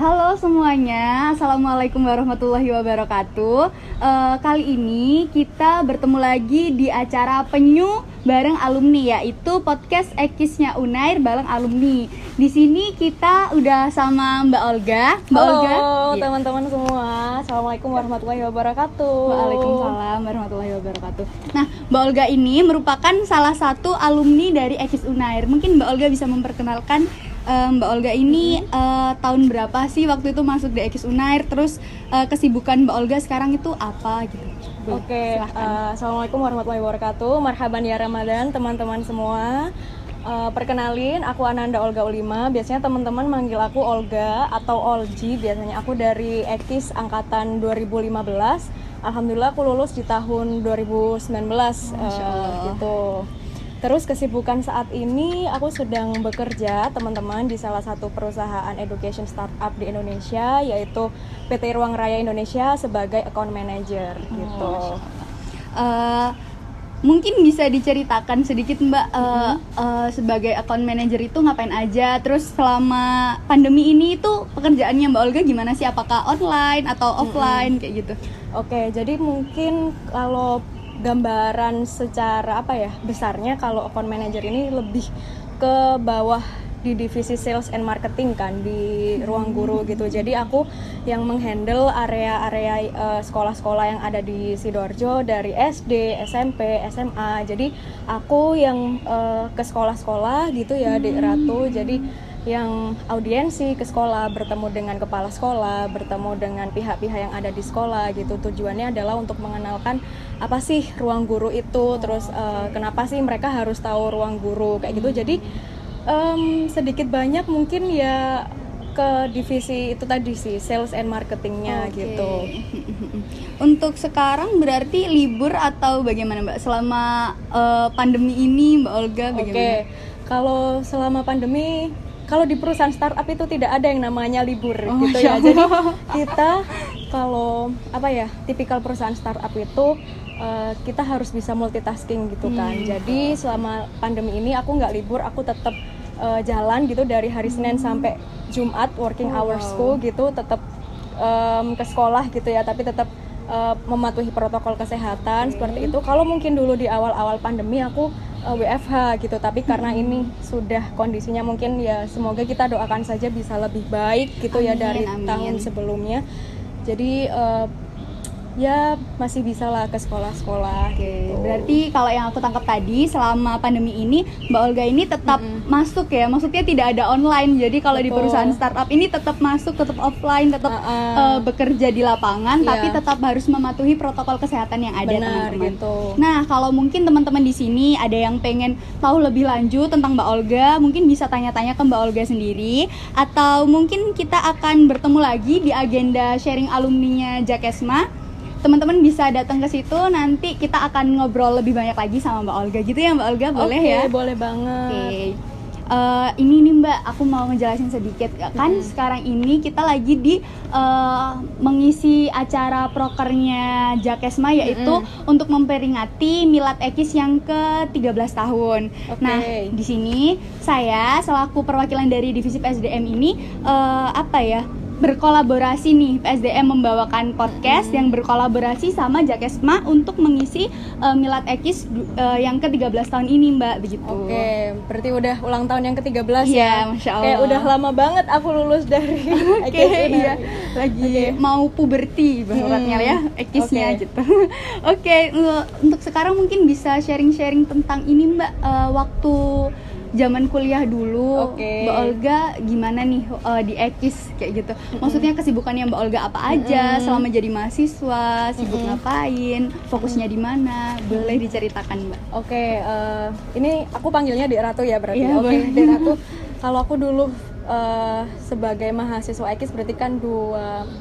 Halo semuanya, Assalamualaikum warahmatullahi wabarakatuh. Kali ini kita bertemu lagi di acara Penyu bareng alumni, yaitu podcast Ekisnya Unair bareng alumni. Di sini kita udah sama Mbak Olga. Halo Olga, teman-teman semua, Assalamualaikum warahmatullahi wabarakatuh. Waalaikumsalam warahmatullahi wabarakatuh. Nah, Mbak Olga ini merupakan salah satu alumni dari Ekis Unair. Mungkin Mbak Olga bisa memperkenalkan Mbak Olga ini tahun berapa sih waktu itu masuk di Ekis Unair, terus kesibukan Mbak Olga sekarang itu apa gitu. Oke, Assalamualaikum warahmatullahi wabarakatuh. Marhaban ya Ramadan teman-teman semua. Perkenalin, aku Ananda Olga Ulima. Biasanya teman-teman manggil aku Olga atau Olji. Biasanya aku dari Ekis angkatan 2015. Alhamdulillah aku lulus di tahun 2019 gitu. Terus kesibukan saat ini aku sedang bekerja teman-teman di salah satu perusahaan education startup di Indonesia, yaitu PT Ruang Raya Indonesia sebagai account manager gitu. Mungkin bisa diceritakan sedikit Mbak, sebagai account manager itu ngapain aja, terus selama pandemi ini itu pekerjaannya Mbak Olga gimana sih, apakah online atau offline kayak gitu? Oke, jadi mungkin kalau gambaran secara besarnya, kalau account manager ini lebih ke bawah di divisi sales and marketing kan di ruang guru gitu. Jadi aku yang menghandle area-area sekolah-sekolah yang ada di Sidoarjo dari SD, SMP, SMA. Jadi aku yang ke sekolah-sekolah gitu ya di Ratu. Jadi yang audiensi ke sekolah, bertemu dengan kepala sekolah, bertemu dengan pihak-pihak yang ada di sekolah gitu. Tujuannya adalah untuk mengenalkan apa sih ruang guru itu, terus kenapa sih mereka harus tahu ruang guru kayak gitu. Jadi sedikit banyak mungkin ya ke divisi itu tadi sih, sales and marketingnya gitu. Untuk sekarang berarti libur atau bagaimana Mbak selama pandemi ini Mbak Olga bagaimana? Oke, kalau selama pandemi, kalau di perusahaan startup itu tidak ada yang namanya libur gitu ya. Jadi kita kalau tipikal perusahaan startup itu kita harus bisa multitasking gitu kan. Jadi selama pandemi ini aku nggak libur, aku tetap jalan gitu dari hari Senin sampai Jumat, working hoursku gitu, tetap ke sekolah gitu ya, tapi tetap mematuhi protokol kesehatan seperti itu. Kalau mungkin dulu di awal-awal pandemi aku WFH gitu, tapi karena ini sudah kondisinya mungkin ya semoga kita doakan saja bisa lebih baik gitu. Amin, ya dari tahun sebelumnya. Jadi ya masih bisa lah ke sekolah-sekolah. Gitu. Berarti kalau yang aku tangkap tadi, selama pandemi ini Mbak Olga ini tetap masuk ya, maksudnya tidak ada online. Jadi kalau di perusahaan startup ini tetap masuk, tetap offline, tetap bekerja di lapangan, tapi tetap harus mematuhi protokol kesehatan yang ada. Benar, teman-teman gitu. Nah, kalau mungkin teman-teman di sini ada yang pengen tahu lebih lanjut tentang Mbak Olga, mungkin bisa tanya-tanya ke Mbak Olga sendiri, atau mungkin kita akan bertemu lagi di agenda sharing alumninya Jakesma. Teman-teman bisa datang ke situ, nanti kita akan ngobrol lebih banyak lagi sama Mbak Olga gitu ya Mbak Olga, boleh ya? Oke, boleh banget. Ini nih Mbak, aku mau ngejelasin sedikit. Kan sekarang ini kita lagi di mengisi acara prokernya Jakesma, yaitu untuk memperingati Milad Ekis yang ke-13 tahun. Nah, di sini saya selaku perwakilan dari divisi PSDM ini berkolaborasi nih, PSDM membawakan podcast yang berkolaborasi sama Jakesma untuk mengisi Milad Ekis yang ke-13 tahun ini Mbak, begitu. Oke, berarti udah ulang tahun yang ke-13 ya? Masya Allah. Kayak udah lama banget aku lulus dari Ekis ini. Lagi mau puberti bahasanya ya, Ekisnya gitu. Oke, untuk sekarang mungkin bisa sharing-sharing tentang ini Mbak, waktu zaman kuliah dulu, Mbak Olga gimana nih di Ekis kayak gitu. Maksudnya kesibukannya Mbak Olga apa aja selama jadi mahasiswa, sibuk ngapain, fokusnya di mana, boleh diceritakan Mbak? Oke, ini aku panggilnya Dek Ratu ya berarti. Oke, Dek Ratu. Kalau aku dulu sebagai mahasiswa Ekis berarti kan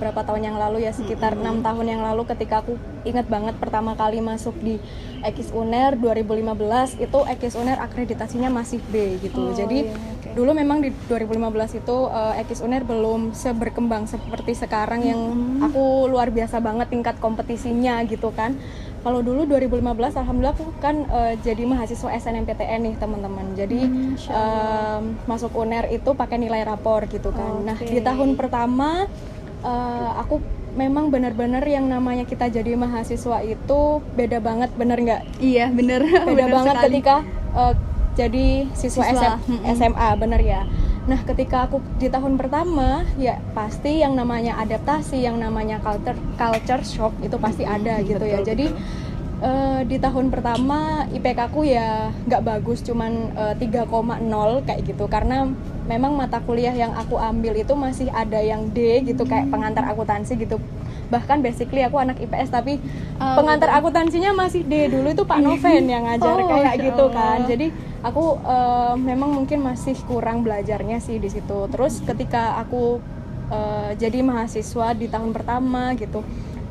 berapa tahun yang lalu ya, sekitar 6 tahun yang lalu, ketika aku ingat banget pertama kali masuk di Ekis Unair 2015, itu Ekis Unair akreditasinya masih B gitu. Jadi dulu memang di 2015 itu Ekis Unair belum seberkembang seperti sekarang yang aku luar biasa banget tingkat kompetisinya gitu kan. Kalau dulu 2015 alhamdulillah aku kan jadi mahasiswa SNMPTN nih teman-teman. Jadi masuk UNER itu pakai nilai rapor gitu kan. Nah, di tahun pertama aku memang benar-benar yang namanya kita jadi mahasiswa itu beda banget, bener nggak? Iya, bener. Beda Bener banget sekali. ketika jadi siswa SMA, bener ya. Nah, ketika aku di tahun pertama, ya pasti yang namanya adaptasi, yang namanya culture shock itu pasti ada gitu ya. Jadi di tahun pertama IPK aku ya nggak bagus, cuman 3,0 kayak gitu, karena memang mata kuliah yang aku ambil itu masih ada yang D gitu, kayak pengantar akuntansi gitu. Bahkan basically aku anak IPS tapi pengantar akuntansinya masih D. Dulu itu Pak Noven yang ngajar kayak gitu kan. Jadi aku memang mungkin masih kurang belajarnya sih di situ. Terus ketika aku jadi mahasiswa di tahun pertama gitu,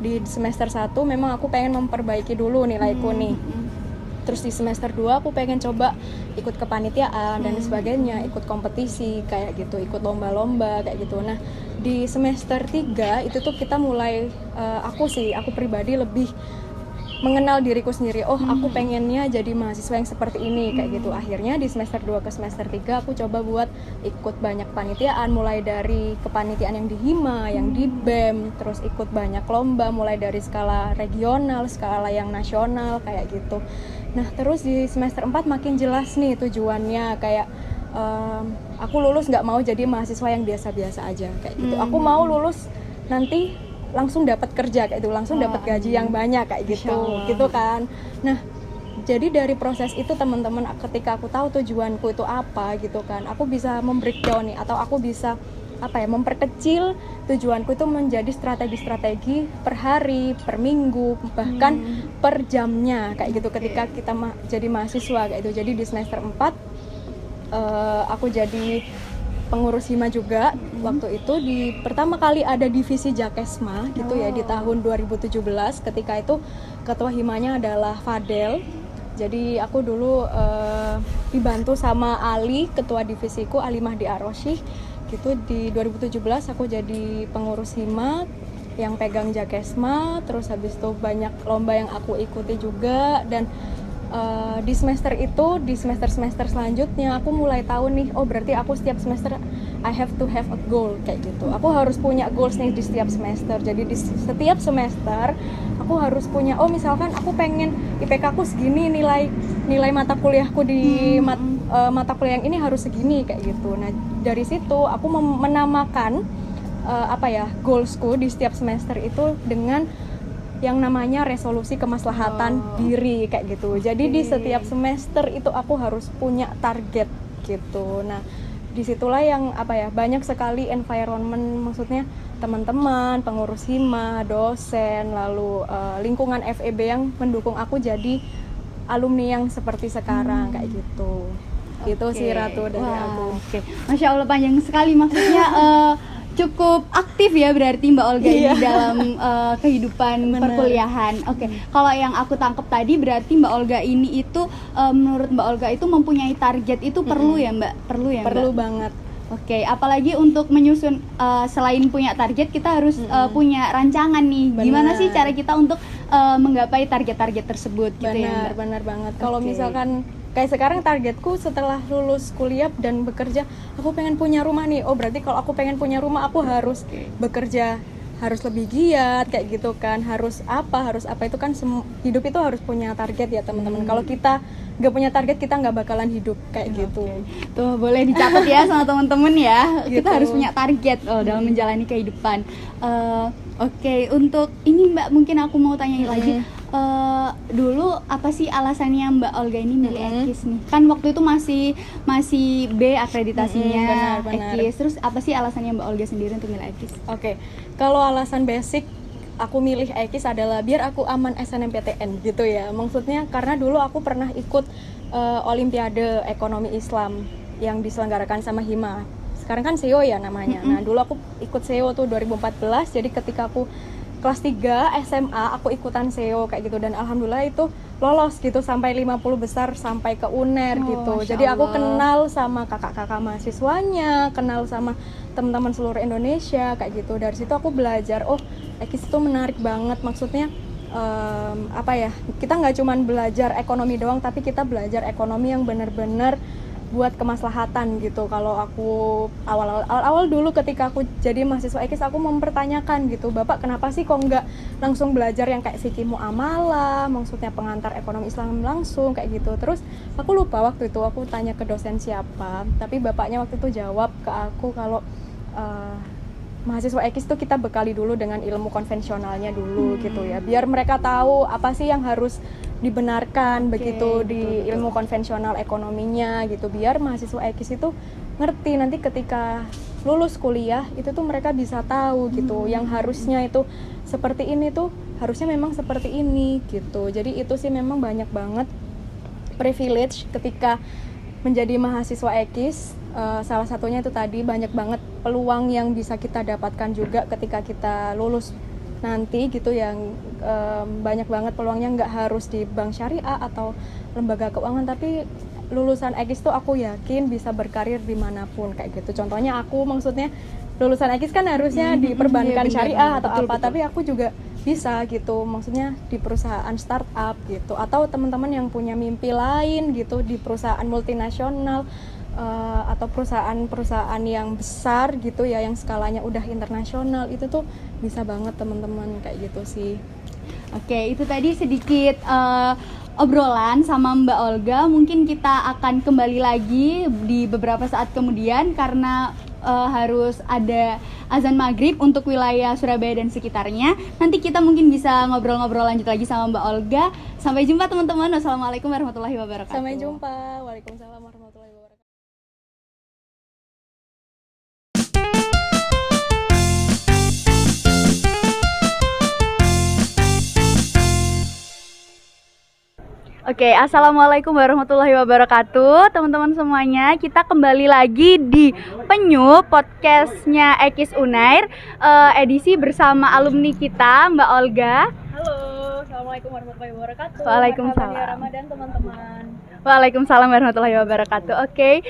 di semester 1 memang aku pengen memperbaiki dulu nilaiku nih. Terus di semester 2 aku pengen coba ikut kepanitiaan dan sebagainya, ikut kompetisi kayak gitu, ikut lomba-lomba kayak gitu. Nah, di semester 3 itu tuh kita mulai aku pribadi lebih mengenal diriku sendiri. Oh, aku pengennya jadi mahasiswa yang seperti ini kayak gitu. Akhirnya di semester 2 ke semester 3 aku coba buat ikut banyak panitiaan, mulai dari kepanitiaan yang di Hima, yang di BEM, terus ikut banyak lomba mulai dari skala regional, skala yang nasional kayak gitu. Nah, terus di semester 4 makin jelas nih tujuannya, kayak aku lulus nggak mau jadi mahasiswa yang biasa-biasa aja kayak gitu. Aku mau lulus nanti langsung dapat kerja kayak itu, langsung dapat gaji yang banyak kayak gitu kan. Nah, jadi dari proses itu teman-teman, ketika aku tahu tujuanku itu apa gitu kan, aku bisa membreakdown nih, atau aku bisa memperkecil tujuanku itu menjadi strategi-strategi per hari, per minggu, bahkan per jamnya kayak gitu. Ketika kita jadi mahasiswa kayak itu. Jadi di semester 4 aku jadi pengurus Hima juga. Waktu itu di pertama kali ada divisi Jakesma gitu ya, di tahun 2017. Ketika itu ketua Himanya adalah Fadel. Jadi aku dulu dibantu sama Ali, ketua divisiku, Ali Mahdi Arosyih gitu. Di 2017 aku jadi pengurus Hima yang pegang Jakesma. Terus habis itu banyak lomba yang aku ikuti juga. Dan di semester itu, di semester selanjutnya aku mulai tahu nih, oh berarti aku setiap semester I have to have a goal kayak gitu. Aku harus punya goals nih di setiap semester. Jadi di setiap semester aku harus punya, oh misalkan aku pengen IPK aku segini, nilai mata kuliahku di mata kuliah yang ini harus segini kayak gitu. Nah, dari situ aku menamakan goalsku di setiap semester itu dengan yang namanya resolusi kemaslahatan diri kayak gitu. Jadi di setiap semester itu aku harus punya target gitu. Nah, disitulah yang banyak sekali environment, maksudnya teman-teman, pengurus Hima, dosen, lalu lingkungan FEB yang mendukung aku jadi alumni yang seperti sekarang kayak gitu. Itu sih Ratu dari aku. Masya Allah, panjang sekali, maksudnya cukup aktif ya berarti Mbak Olga ini dalam kehidupan perkuliahan. Kalau yang aku tangkap tadi berarti Mbak Olga ini itu menurut Mbak Olga itu mempunyai target itu perlu ya Mbak? Perlu banget. Apalagi untuk menyusun, selain punya target kita harus punya rancangan nih. Gimana sih cara kita untuk menggapai target-target tersebut gitu ya Mbak? Benar banget. Kalau misalkan kayak sekarang targetku setelah lulus kuliah dan bekerja, aku pengen punya rumah nih. Oh berarti kalau aku pengen punya rumah aku harus bekerja, harus lebih giat kayak gitu kan. Harus apa itu kan hidup itu harus punya target ya teman-teman. Kalau kita nggak punya target kita nggak bakalan hidup kayak gitu. Tuh boleh dicatat ya sama teman-teman ya. Kita harus punya target dalam menjalani kehidupan. Untuk ini Mbak, mungkin aku mau tanya lagi. Dulu apa sih alasannya Mbak Olga ini milih EKIS nih? Kan waktu itu masih B akreditasinya EKIS. Terus apa sih alasannya Mbak Olga sendiri untuk milih EKIS? Kalau alasan basic aku milih EKIS adalah biar aku aman SNMPTN gitu ya. Maksudnya karena dulu aku pernah ikut Olimpiade Ekonomi Islam yang diselenggarakan sama Hima. Sekarang kan SEO ya namanya. Nah, dulu aku ikut SEO tuh 2014. Jadi ketika aku kelas 3 SMA aku ikutan SEO kayak gitu, dan alhamdulillah itu lolos gitu sampai 50 besar sampai ke UNER gitu. Jadi aku kenal sama kakak-kakak mahasiswanya, kenal sama teman-teman seluruh Indonesia kayak gitu. Dari situ aku belajar, oh EKIS itu menarik banget, maksudnya apa ya, kita nggak cuman belajar ekonomi doang, tapi kita belajar ekonomi yang benar-benar buat kemaslahatan gitu. Kalau aku awal dulu ketika aku jadi mahasiswa ekis, aku mempertanyakan gitu, Bapak kenapa sih kok nggak langsung belajar yang kayak fikih muamalah, maksudnya pengantar ekonomi Islam langsung kayak gitu. Terus aku lupa waktu itu aku tanya ke dosen siapa, tapi bapaknya waktu itu jawab ke aku kalau mahasiswa ekis tuh kita bekali dulu dengan ilmu konvensionalnya dulu gitu ya, biar mereka tahu apa sih yang harus dibenarkan begitu di ilmu konvensional ekonominya gitu, biar mahasiswa ekis itu ngerti nanti ketika lulus kuliah itu tuh mereka bisa tahu gitu, yang harusnya itu seperti ini tuh harusnya memang seperti ini gitu. Jadi itu sih memang banyak banget privilege ketika menjadi mahasiswa ekis. Salah satunya itu tadi banyak banget peluang yang bisa kita dapatkan juga ketika kita lulus nanti gitu, yang banyak banget peluangnya, nggak harus di bank syariah atau lembaga keuangan, tapi lulusan ekis tuh aku yakin bisa berkarir dimanapun kayak gitu. Contohnya aku, maksudnya lulusan ekis kan harusnya di perbankan syariah atau apa, tapi aku juga bisa gitu, maksudnya di perusahaan startup gitu, atau teman-teman yang punya mimpi lain gitu di perusahaan multinasional atau perusahaan-perusahaan yang besar gitu ya, yang skalanya udah internasional, itu tuh bisa banget teman-teman kayak gitu sih. Oke, itu tadi sedikit obrolan sama Mbak Olga. Mungkin kita akan kembali lagi di beberapa saat kemudian karena harus ada azan maghrib untuk wilayah Surabaya dan sekitarnya. Nanti kita mungkin bisa ngobrol-ngobrol lanjut lagi sama Mbak Olga. Sampai jumpa teman-teman. Wassalamualaikum warahmatullahi wabarakatuh. Sampai jumpa. Waalaikumsalam warahmatullahi wabarakatuh. Oke, assalamualaikum warahmatullahi wabarakatuh, teman-teman semuanya. Kita kembali lagi di Penyu podcastnya Ekis Unair, edisi bersama alumni kita, Mbak Olga. Halo, assalamualaikum warahmatullahi wabarakatuh. Waalaikumsalam. Ya Ramadan teman-teman. Waalaikumsalam warahmatullahi wabarakatuh. Oke,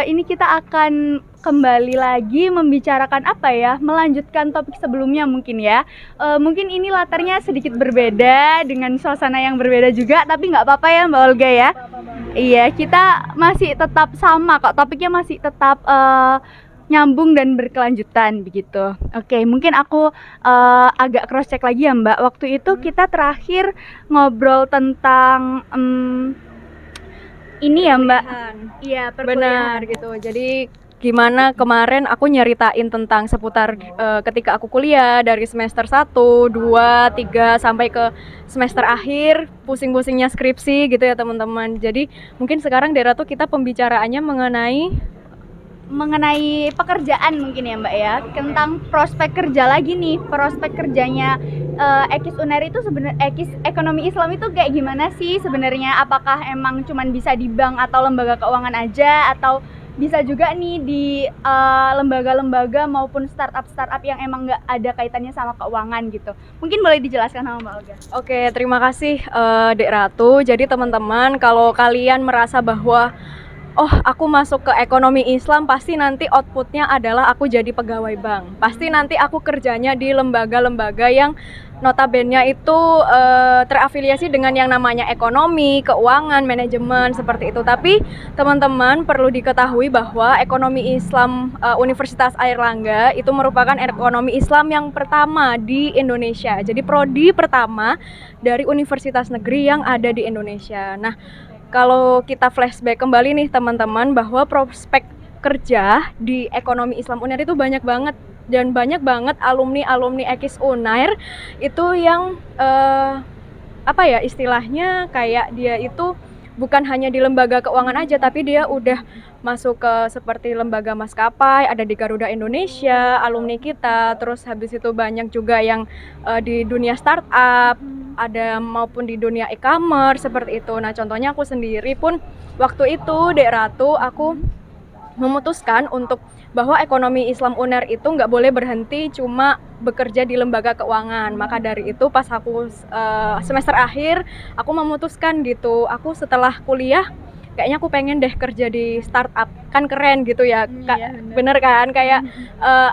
ini kita akan kembali lagi membicarakan apa ya, melanjutkan topik sebelumnya mungkin ya. Mungkin ini latarnya sedikit berbeda dengan suasana yang berbeda juga, tapi nggak apa-apa ya Mbak Olga ya. Iya, kita masih tetap sama kok, topiknya masih tetap nyambung dan berkelanjutan begitu. Oke, mungkin aku agak cross check lagi ya Mbak. Waktu itu kita terakhir ngobrol tentang ini ya Mbak. Iya, Benar gitu. Jadi gimana kemarin aku nyeritain tentang seputar ketika aku kuliah dari semester 1, 2, 3 sampai ke semester akhir, pusing-pusingnya skripsi gitu ya teman-teman. Jadi mungkin sekarang Dera tuh kita pembicaraannya mengenai pekerjaan mungkin ya Mbak ya, tentang prospek kerja lagi nih, prospek kerjanya Ekis Unair itu sebenarnya, Ekis Ekonomi Islam itu kayak gimana sih sebenarnya? Apakah emang cuman bisa di bank atau lembaga keuangan aja, atau bisa juga nih di lembaga-lembaga maupun startup yang emang nggak ada kaitannya sama keuangan gitu? Mungkin boleh dijelaskan sama Mbak Olga. Oke, terima kasih Dek Ratu. Jadi teman-teman, kalau kalian merasa bahwa oh, aku masuk ke ekonomi Islam, pasti nanti outputnya adalah aku jadi pegawai bank. Pasti nanti aku kerjanya di lembaga-lembaga yang notabene itu terafiliasi dengan yang namanya ekonomi, keuangan, manajemen, seperti itu. Tapi teman-teman perlu diketahui bahwa ekonomi Islam Universitas Airlangga itu merupakan ekonomi Islam yang pertama di Indonesia. Jadi prodi pertama dari universitas negeri yang ada di Indonesia. Nah, kalau kita flashback kembali nih teman-teman, bahwa prospek kerja di ekonomi Islam Unair itu banyak banget, dan banyak banget alumni Ekis Unair itu yang apa ya istilahnya, kayak dia itu bukan hanya di lembaga keuangan aja, tapi dia udah masuk ke seperti lembaga maskapai, ada di Garuda Indonesia, alumni kita. Terus habis itu banyak juga yang di dunia startup, ada maupun di dunia e-commerce seperti itu. Nah, contohnya aku sendiri pun waktu itu, Dek Ratu, aku memutuskan untuk bahwa ekonomi Islam Unair itu nggak boleh berhenti cuma bekerja di lembaga keuangan. Maka dari itu pas aku semester akhir, aku memutuskan gitu, aku setelah kuliah kayaknya aku pengen deh kerja di startup, kan keren gitu ya. Iya, Bener kan, kayak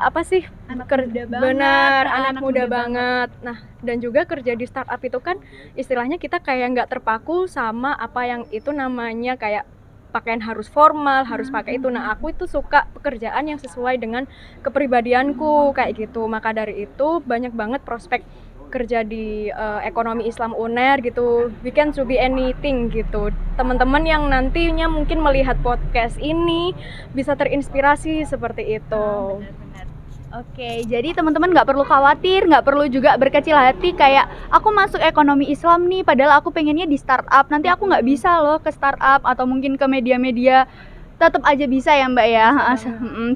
apa sih, Anak muda banget, bener, anak anak muda muda banget. Nah, dan juga kerja di startup itu kan istilahnya kita kayak nggak terpaku sama apa yang itu namanya kayak pakaian harus formal, harus pakai itu. Nah, aku itu suka pekerjaan yang sesuai dengan kepribadianku kayak gitu. Maka dari itu banyak banget prospek kerja di ekonomi Islam UNER gitu. We can to be anything gitu. Teman-teman yang nantinya mungkin melihat podcast ini bisa terinspirasi seperti itu. Benar-benar. Oke, jadi teman-teman nggak perlu khawatir, nggak perlu juga berkecil hati kayak aku masuk ekonomi Islam nih, padahal aku pengennya di startup. Nanti aku nggak bisa loh ke startup atau mungkin ke media-media. Tetap aja bisa ya Mbak ya,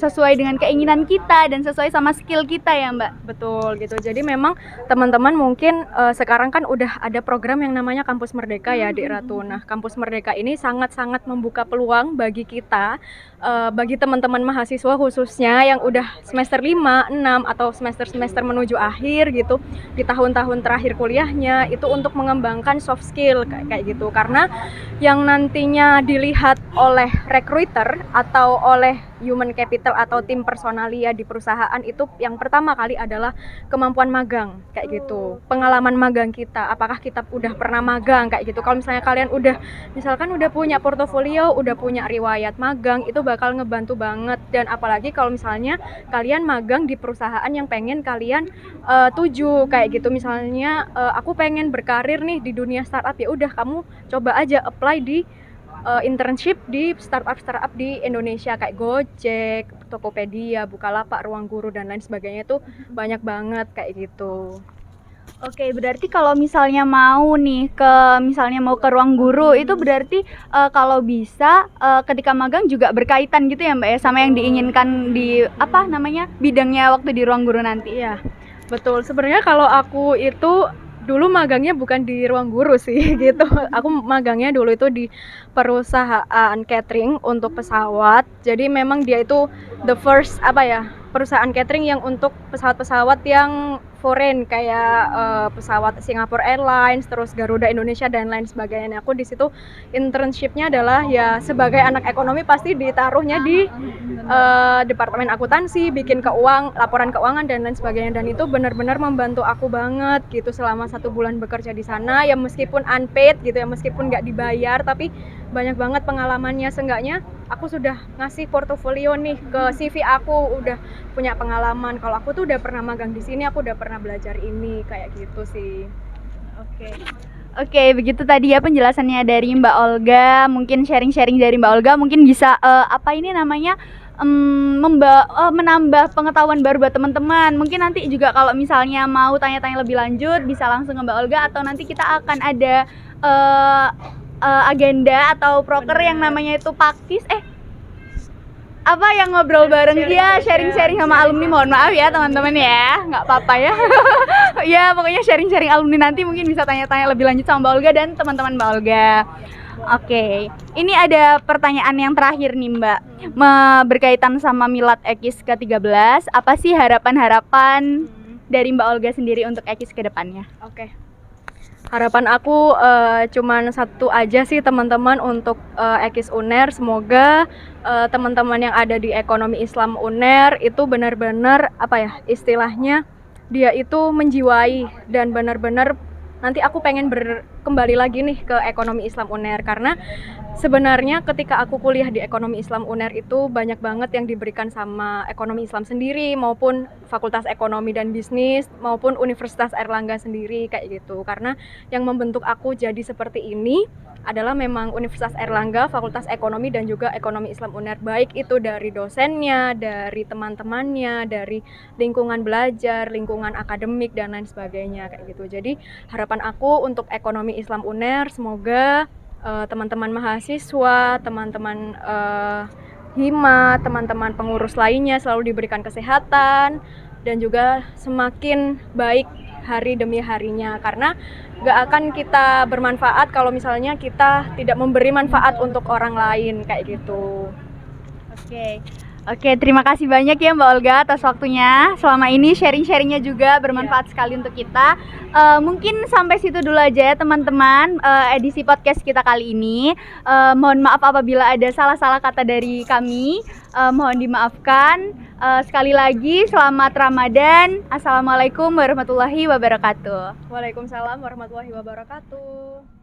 sesuai dengan keinginan kita dan sesuai sama skill kita ya Mbak. Betul gitu. Jadi memang teman-teman mungkin sekarang kan udah ada program yang namanya Kampus Merdeka ya, Dik Ratu. Nah, Kampus Merdeka ini sangat-sangat membuka peluang bagi kita, bagi teman-teman mahasiswa khususnya yang udah semester 5, 6 atau semester-semester menuju akhir gitu, di tahun-tahun terakhir kuliahnya itu untuk mengembangkan soft skill kayak gitu. Karena yang nantinya dilihat oleh recruiter atau oleh human capital atau tim personalia di perusahaan itu yang pertama kali adalah kemampuan magang kayak gitu, pengalaman magang kita, apakah kita udah pernah magang kayak gitu. Kalau misalnya kalian misalkan udah punya portofolio, udah punya riwayat magang, itu bakal ngebantu banget. Dan apalagi kalau misalnya kalian magang di perusahaan yang pengen kalian tuju kayak gitu, misalnya aku pengen berkarir nih di dunia startup, ya udah kamu coba aja apply di internship di startup di Indonesia kayak Gojek, Tokopedia, Bukalapak, Ruang Guru dan lain sebagainya. Itu banyak banget kayak gitu. Oke, berarti kalau misalnya mau ke Ruang Guru itu berarti kalau bisa ketika magang juga berkaitan gitu ya Mbak ya sama yang diinginkan di bidangnya waktu di Ruang Guru nanti. Iya, betul. Sebenarnya kalau aku itu dulu magangnya bukan di Ruang Guru sih gitu. Aku magangnya dulu itu di perusahaan catering untuk pesawat. Jadi memang dia itu the first perusahaan catering yang untuk pesawat-pesawat yang foreign kayak pesawat Singapore Airlines, terus Garuda Indonesia dan lain sebagainya. Aku di situ internshipnya adalah ya sebagai anak ekonomi pasti ditaruhnya di departemen akuntansi, bikin laporan keuangan dan lain sebagainya. Dan itu benar-benar membantu aku banget gitu selama 1 bulan bekerja di sana. Ya meskipun unpaid gitu ya, meskipun nggak dibayar, tapi banyak banget pengalamannya. Seenggaknya aku sudah ngasih portofolio nih ke CV aku, udah punya pengalaman kalau aku tuh udah pernah magang di sini, aku udah pernah belajar ini kayak gitu sih. Oke, begitu tadi ya penjelasannya dari Mbak Olga. Mungkin sharing-sharing dari Mbak Olga mungkin bisa menambah pengetahuan baru buat teman-teman. Mungkin nanti juga kalau misalnya mau tanya-tanya lebih lanjut bisa langsung ke Mbak Olga, atau nanti kita akan ada agenda atau proker yang namanya itu pakis yang ngobrol bareng dia, sharing-sharing sama alumni. Mohon maaf ya teman-teman ya, nggak apa-apa ya. Ya pokoknya sharing-sharing alumni, nanti mungkin bisa tanya-tanya lebih lanjut sama Mbak Olga dan teman-teman Mbak Olga. Oke, ini ada pertanyaan yang terakhir nih Mbak, berkaitan sama Milad Ekis ke-13. Apa sih harapan-harapan dari Mbak Olga sendiri untuk Ekis ke depannya? Oke. Harapan aku cuman satu aja sih teman-teman untuk Ekis UNER. Semoga teman-teman yang ada di ekonomi Islam UNER itu benar-benar istilahnya dia itu menjiwai dan benar-benar nanti aku pengen kembali lagi nih ke ekonomi Islam UNER. Karena sebenarnya ketika aku kuliah di ekonomi Islam UNER itu banyak banget yang diberikan sama ekonomi Islam sendiri maupun Fakultas Ekonomi dan Bisnis maupun Universitas Airlangga sendiri kayak gitu. Karena yang membentuk aku jadi seperti ini adalah memang Universitas Airlangga, Fakultas Ekonomi dan juga Ekonomi Islam UNER, baik itu dari dosennya, dari teman-temannya, dari lingkungan belajar, lingkungan akademik dan lain sebagainya kayak gitu. Jadi harapan aku untuk ekonomi Islam UNER, semoga teman-teman mahasiswa, teman-teman hima, teman-teman pengurus lainnya selalu diberikan kesehatan dan juga semakin baik hari demi harinya. Karena gak akan kita bermanfaat kalau misalnya kita tidak memberi manfaat untuk orang lain kayak gitu. Oke. Oke, terima kasih banyak ya Mbak Olga atas waktunya. Selama ini sharing-sharingnya juga bermanfaat sekali untuk kita. Mungkin sampai situ dulu aja ya teman-teman, edisi podcast kita kali ini. Mohon maaf apabila ada salah-salah kata dari kami. Mohon dimaafkan. Sekali lagi selamat Ramadan. Assalamualaikum warahmatullahi wabarakatuh. Waalaikumsalam warahmatullahi wabarakatuh.